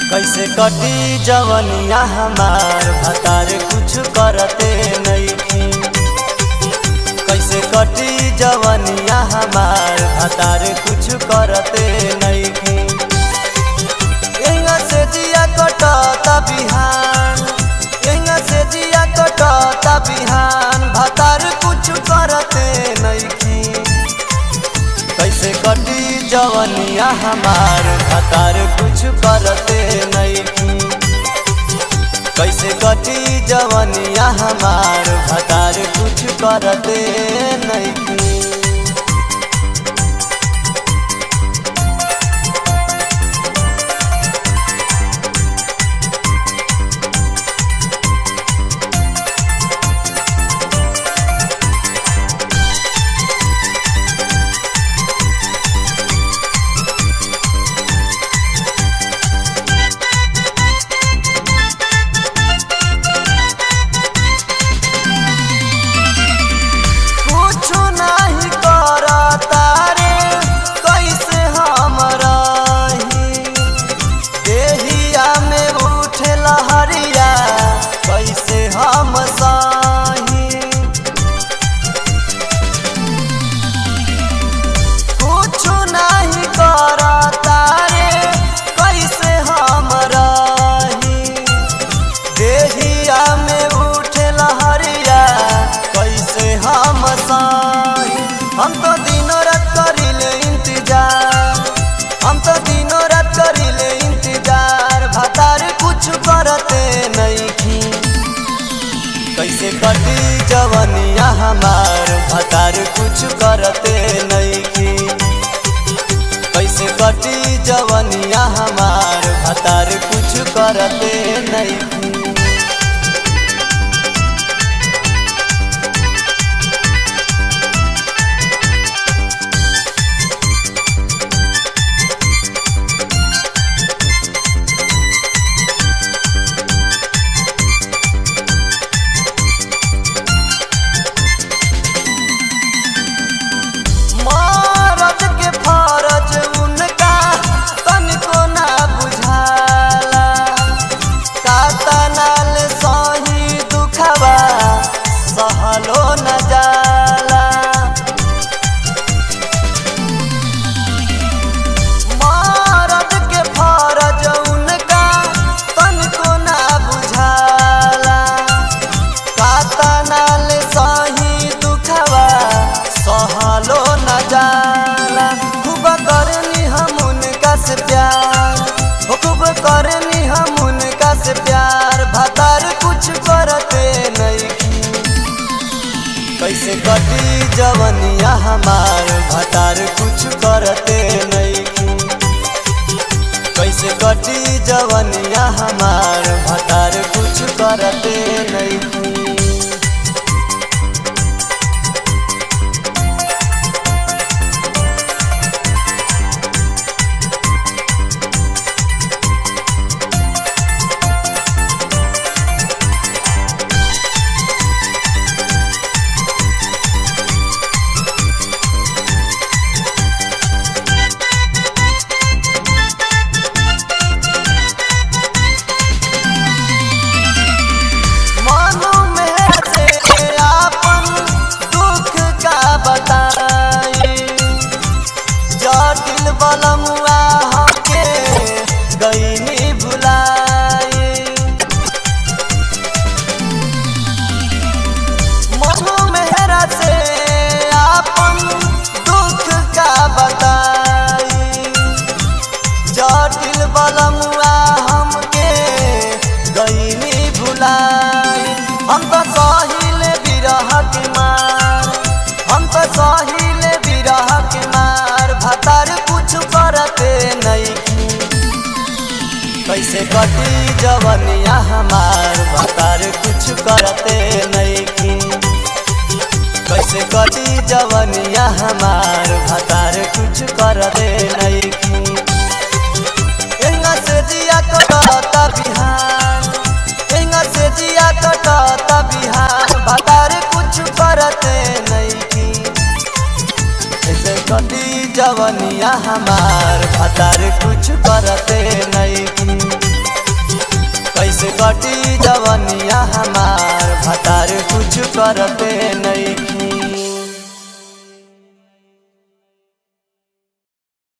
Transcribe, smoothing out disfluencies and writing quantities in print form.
कैसे कटी जवनिया हमार भतार कुछ करते नहीं। कैसे कटी जवनिया हमार भतार कुछ करते नहीं। से जिया कटता बिहान, से जिया कटता बिहान भतार कुछ करते नहीं। कैसे कटी जवनिया हमार भतार कुछ करते नहीं। कैसे कटी जवनिया हमार भतार कुछ करते नहीं। हम तो दिनों रात करिले इंतजार, हम तो दिनों रात करिले इंतजार भतार कुछ करते नहीं। कैसे कटी जवनिया हमार भतार कुछ करते नहीं। कैसे कटी जवनिया हमार भतार कुछ करते नहीं। सहलो न जाला मर्द के फरज उनका तनको ना बुझाला। कातनाल सही दुखवा सहलो न जाला। खूब करनी हम उनका से प्यार, खूब करनी हम उनका से प्यार भतार कुछ करते नहीं। कैसे कटी जवनिया हमार भतार कुछ करते नहीं। कैसे कटी जवनिया हमार भतार कुछ करते नहीं। बलमुआ हमके गईनी भुलाए, मनु मेहरा से आपन दुख का बताई। जटिल बलमुआ हमके गईनी भुलाए। हम तो सहिले बिरह के मार, हम तो सहिले बिरह के मार भतार कुछ करते नहीं। कैसे कटी जवनिया हमार भतार कुछ करते नहीं। कैसे कटी जवनिया हमार भतार कुछ करते नहीं। से जिया कटता बिहान, से जिया कटता बिहान भतार कुछ करते नहीं। कैसे कटी जवनिया हमार भतार कुछ करते नहीं। कटी जवनिया हमार भतार कुछ करते नहीं।